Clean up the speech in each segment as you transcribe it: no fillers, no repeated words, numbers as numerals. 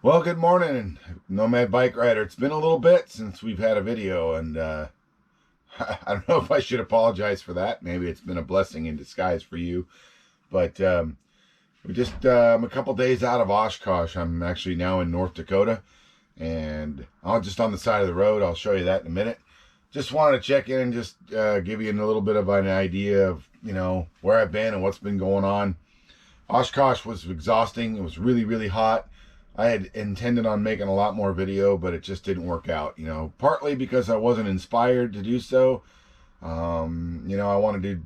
Well, good morning, Nomad Bike Rider. It's been a little bit since we've had a video, and I don't know if I should apologize for that. Maybe it's been a blessing in disguise for you. But we just I'm a couple days out of Oshkosh. I'm actually now in North Dakota, and I'm just on the side of the road. I'll show you that in a minute. Just wanted to check in and just give you a little bit of an idea of, where I've been and what's been going on. Oshkosh was exhausting. It was really, really hot. I had intended on making a lot more video, but it just didn't work out, partly because I wasn't inspired to do so. I want to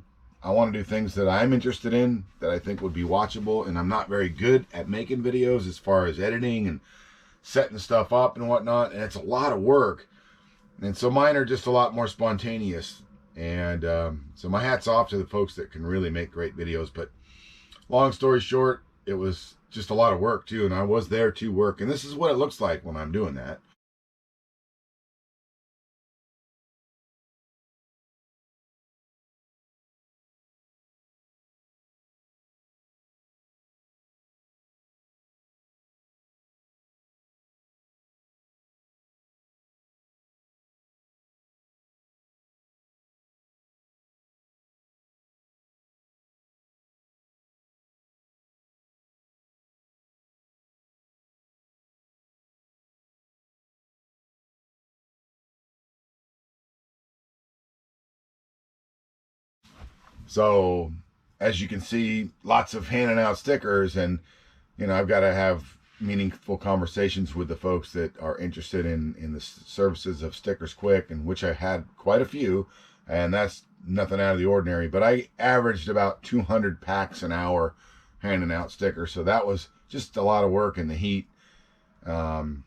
do things that I'm interested in, that I think would be watchable, and I'm not very good at making videos as far as editing and setting stuff up and whatnot, and it's a lot of work. And so mine are just a lot more spontaneous. And so my hat's off to the folks that can really make great videos. But long story short, it was just a lot of work too, and I was there to work, and this is what it looks like when I'm doing that. So as you can see, lots of handing out stickers, and I've got to have meaningful conversations with the folks that are interested in the services of Stickers Quick, and which I had quite a few, and that's nothing out of the ordinary. But I averaged about 200 packs an hour handing out stickers, so that was just a lot of work in the heat. And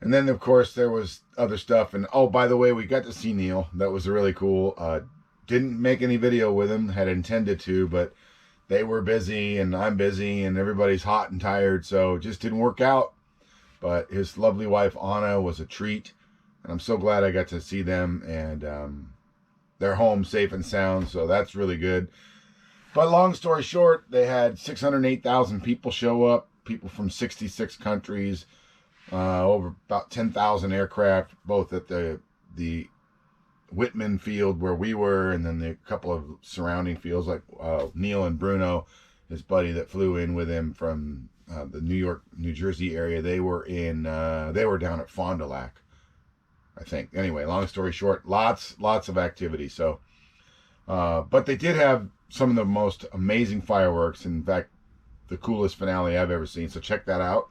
then of course there was other stuff, and oh, by the way, we got to see Neil. That was really cool. Didn't make any video with him, had intended to, but they were busy and I'm busy and everybody's hot and tired, so it just didn't work out. But his lovely wife Anna was a treat, and I'm so glad I got to see them, and they're home safe and sound, so that's really good. But long story short, they had 608,000 people show up, people from 66 countries, over about 10,000 aircraft, both at the Whitman field where we were, and then the couple of surrounding fields, like Neil and Bruno, his buddy that flew in with him from the New York, New Jersey area. They were down at Fond du Lac, I think. Anyway, long story short, lots of activity. So, but they did have some of the most amazing fireworks. In fact, the coolest finale I've ever seen. So check that out.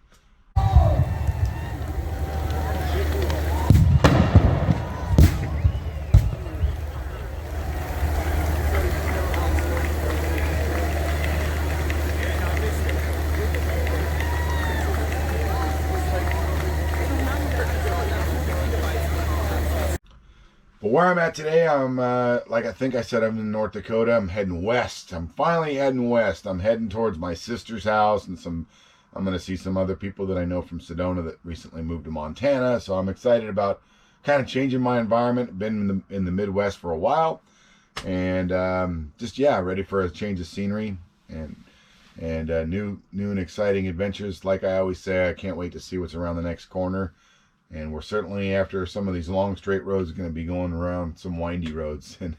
But where I'm at today, I'm like I think I said, I'm in North Dakota. I'm heading west. I'm finally heading west. I'm heading towards my sister's house, and I'm going to see some other people that I know from Sedona that recently moved to Montana. So I'm excited about kind of changing my environment. Been in the Midwest for a while, and ready for a change of scenery and new and exciting adventures. Like I always say, I can't wait to see what's around the next corner. And we're certainly, after some of these long straight roads, going to be going around some windy roads, and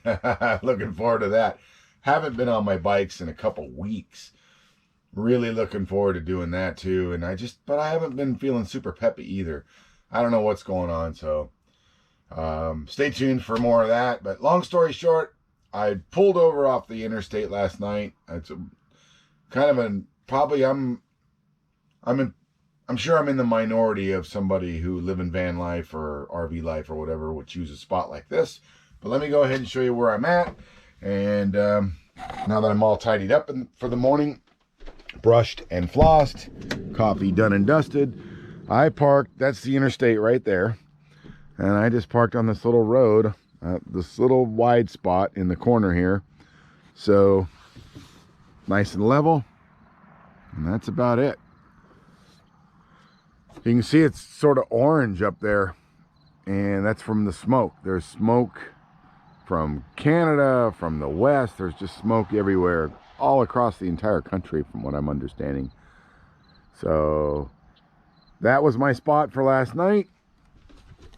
looking forward to that. Haven't been on my bikes in a couple weeks. Really looking forward to doing that too. And but I haven't been feeling super peppy either. I don't know what's going on. So stay tuned for more of that. But long story short, I pulled over off the interstate last night. It's I'm sure I'm in the minority of somebody who live in van life or RV life or whatever would choose a spot like this. But let me go ahead and show you where I'm at. And now that I'm all tidied up for the morning, brushed and flossed, coffee done and dusted, I parked, that's the interstate right there. And I just parked on this little road, this little wide spot in the corner here. So nice and level. And that's about it. You can see it's sort of orange up there, and that's from the smoke. There's smoke from Canada, from the west. There's just smoke everywhere, all across the entire country from what I'm understanding. So that was my spot for last night.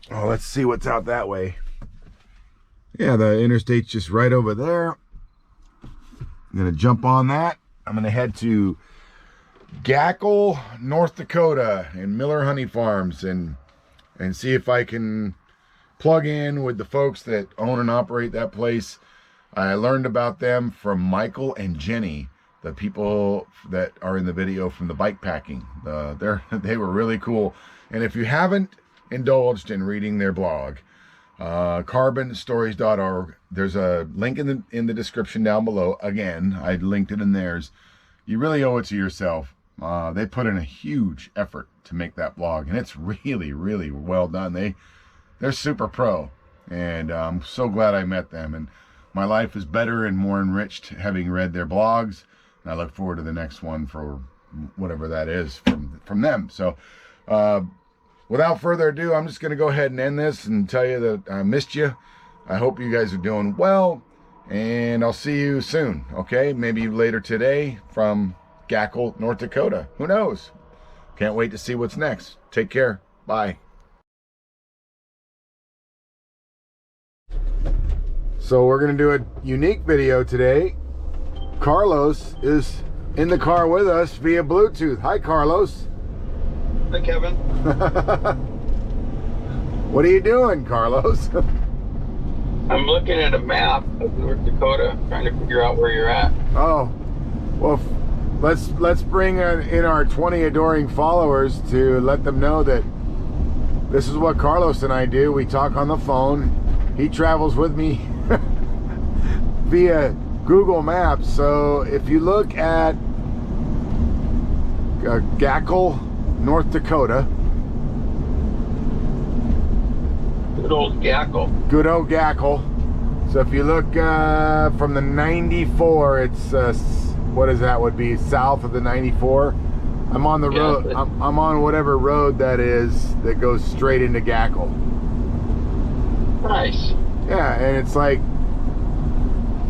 Oh, let's see what's out that way. Yeah, the interstate's just right over there. I'm gonna jump on that. I'm gonna head to Gackle, North Dakota, and Miller Honey Farms, and see if I can plug in with the folks that own and operate that place. I learned about them from Michael and Jenny, the people that are in the video from the bike packing. They were really cool. And if you haven't indulged in reading their blog, carbonstories.org, there's a link in the description down below. Again, I linked it in theirs. You really owe it to yourself. They put in a huge effort to make that blog, and it's really, really well done. They're super pro, and I'm so glad I met them. And my life is better and more enriched having read their blogs. And I look forward to the next one for whatever that is from them. So without further ado, I'm just going to go ahead and end this and tell you that I missed you. I hope you guys are doing well, and I'll see you soon, okay? Maybe later today from Gackle, North Dakota. Who knows? Can't wait to see what's next. Take care. Bye. So we're going to do a unique video today. Carlos is in the car with us via Bluetooth. Hi, Carlos. Hi, Kevin. What are you doing, Carlos? I'm looking at a map of North Dakota, trying to figure out where you're at. Oh, well, let's bring in our 20 adoring followers to let them know that this is what Carlos and I do. We talk on the phone. He travels with me via Google Maps. So if you look at Gackle, North Dakota. Good old Gackle. Good old Gackle. So if you look from the 94, it's what is that would be south of the 94. I'm on the road. I'm on whatever road that is that goes straight into Gackle. Nice. Yeah, and it's like,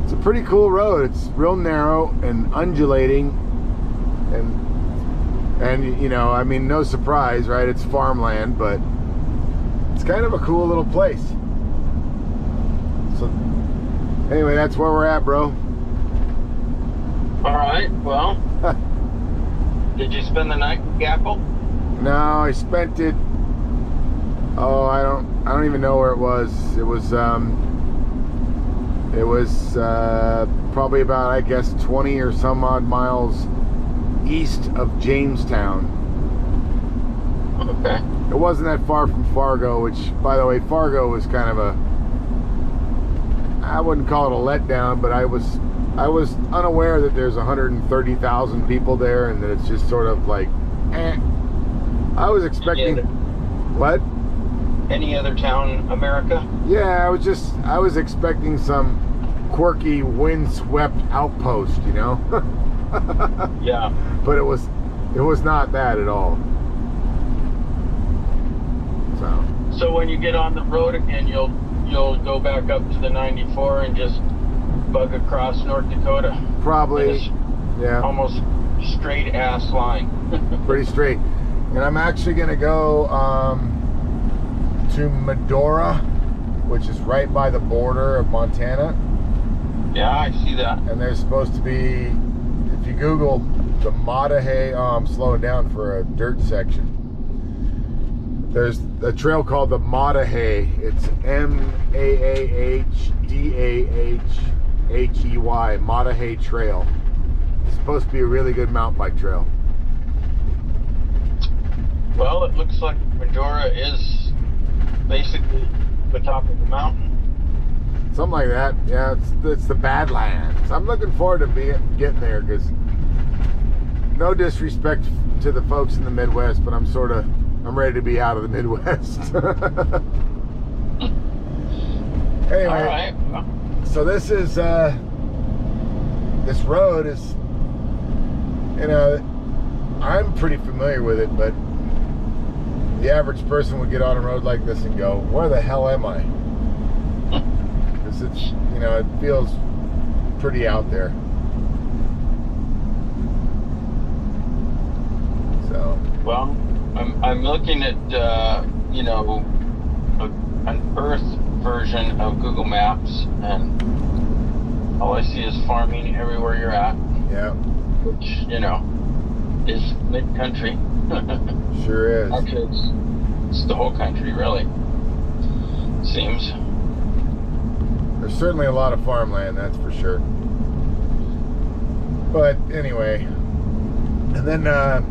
it's a pretty cool road. It's real narrow and undulating, and you know, I mean, no surprise, right? It's farmland, but it's kind of a cool little place. So anyway, that's where we're at, bro. All right. Well, did you spend the night in Gackle? No, I spent it. Oh, I don't even know where it was. It was probably about, I guess, 20 or some odd miles east of Jamestown. Okay. It wasn't that far from Fargo, which, by the way, Fargo was kind of a, I wouldn't call it a letdown, but I was unaware that there's 130,000 people there, and that it's just sort of like, eh. I was expecting, what? Any other town, America? Yeah, I was expecting some quirky windswept outpost, you know? Yeah. But it was not that at all. So when you get on the road again, you'll go back up to the 94 and just bug across North Dakota. Probably, yeah. Almost straight ass line. Pretty straight. And I'm actually gonna go to Medora, which is right by the border of Montana. Yeah, I see that. And there's supposed to be, if you Google the Matahay, I'm slowing down for a dirt section. There's a trail called the Matahay. It's Maahdahay, Matahay Trail. It's supposed to be a really good mountain bike trail. Well, it looks like Medora is basically the top of the mountain. Something like that. Yeah, it's the Badlands. I'm looking forward to getting there, because no disrespect to the folks in the Midwest, but I'm ready to be out of the Midwest. Anyway, all right. So this is this road is, you know, I'm pretty familiar with it, but the average person would get on a road like this and go, where the hell am I? Because it's, you know, it feels pretty out there. So. Well, I'm looking at you know, an Earth version of Google Maps, and all I see is farming everywhere you're at. Yeah. Which, you know, is mid-country. Sure is. Actually, it's the whole country, really. Seems. There's certainly a lot of farmland, that's for sure. But anyway, and then I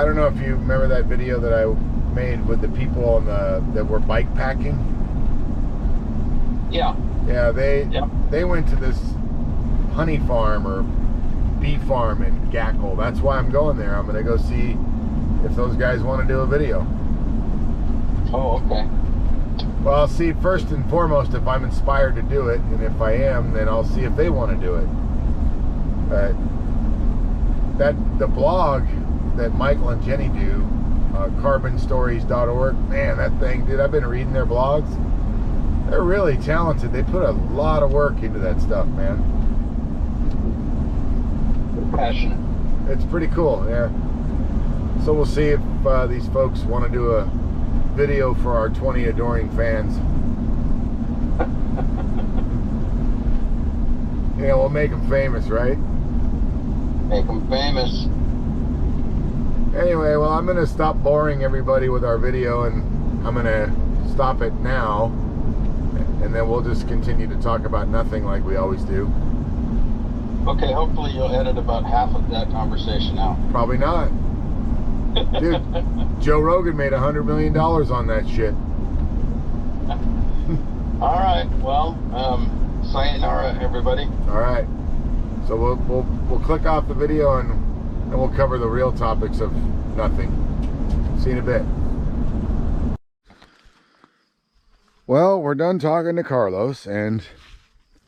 don't know if you remember that video that I made with the people on that were bike packing. Yeah. Yeah, they went to this honey farm or bee farm in Gackle. That's why I'm going there. I'm going to go see if those guys want to do a video. Oh, okay. Well, I'll see first and foremost if I'm inspired to do it, and if I am, then I'll see if they want to do it. The blog that Michael and Jenny do, carbonstories.org, man, that thing, dude, I've been reading their blogs. They're really talented. They put a lot of work into that stuff, man. Passionate. It's pretty cool, yeah. So we'll see if these folks want to do a video for our 20 adoring fans. Yeah, we'll make them famous, right? Make them famous. Anyway, well, I'm going to stop boring everybody with our video, and I'm going to stop it now, and then we'll just continue to talk about nothing like we always do. Okay, hopefully you'll edit about half of that conversation out. Probably not. Dude, Joe Rogan made $100 million on that shit. All right, well, sayonara, everybody. All right. So we'll click off the video, and we'll cover the real topics of nothing. See you in a bit. Well, we're done talking to Carlos, and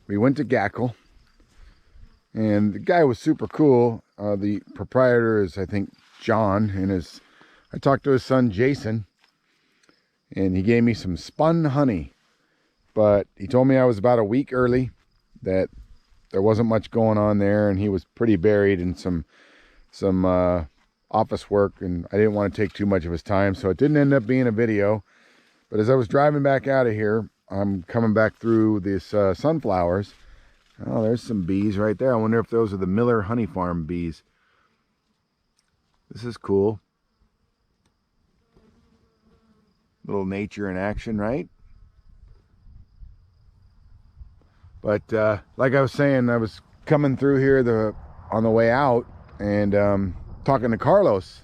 we went to Gackle. And the guy was super cool. The proprietor is, I think, John, and I talked to his son Jason, and he gave me some spun honey, but he told me I was about a week early, that there wasn't much going on there, and he was pretty buried in some office work, and I didn't want to take too much of his time, so it didn't end up being a video. But as I was driving back out of here, I'm coming back through these sunflowers. Oh, there's some bees right there. I wonder if those are the Miller Honey Farm bees. This is cool. Little nature in action, right? But like I was saying, I was coming through here on the way out, and talking to Carlos,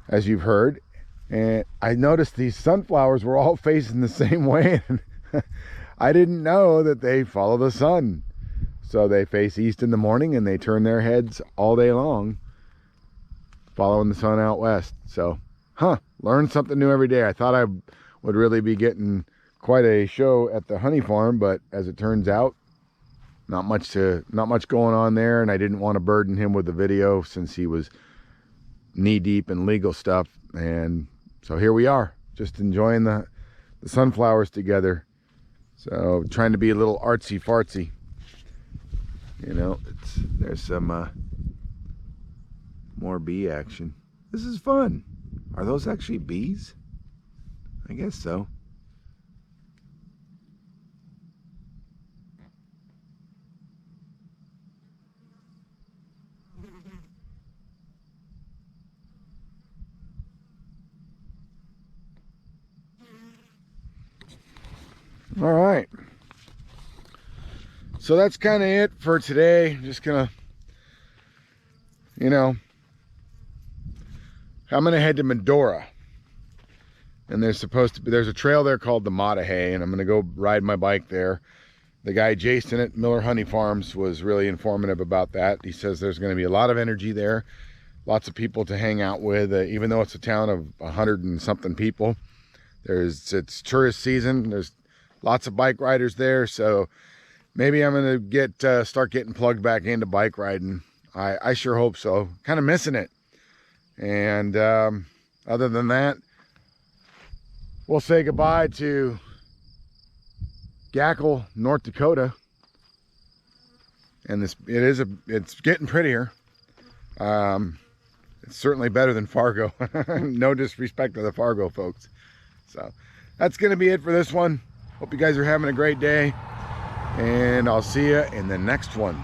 as you've heard, and I noticed these sunflowers were all facing the same way. And I didn't know that they follow the sun. So they face east in the morning, and they turn their heads all day long, following the sun out west. So, learn something new every day. I thought I would really be getting quite a show at the honey farm, but as it turns out, not much going on there, and I didn't want to burden him with the video since he was knee deep in legal stuff. And so here we are, just enjoying the sunflowers together. So trying to be a little artsy fartsy, you know. There's some more bee action. This is fun. Are those actually bees? I guess so. All right. So that's kind of it for today. Just gonna, I'm gonna head to Medora, and there's a trail there called the Matahay, and I'm gonna go ride my bike there. The guy Jason at Miller Honey Farms was really informative about that. He says there's going to be a lot of energy there, lots of people to hang out with, even though it's a town of 100 and something people. It's tourist season. There's lots of bike riders there, so maybe I'm gonna start getting plugged back into bike riding. I sure hope so. Kind of missing it. And other than that, we'll say goodbye to Gackle, North Dakota. And it's getting prettier. It's certainly better than Fargo. No disrespect to the Fargo folks. So that's going to be it for this one. Hope you guys are having a great day, and I'll see you in the next one.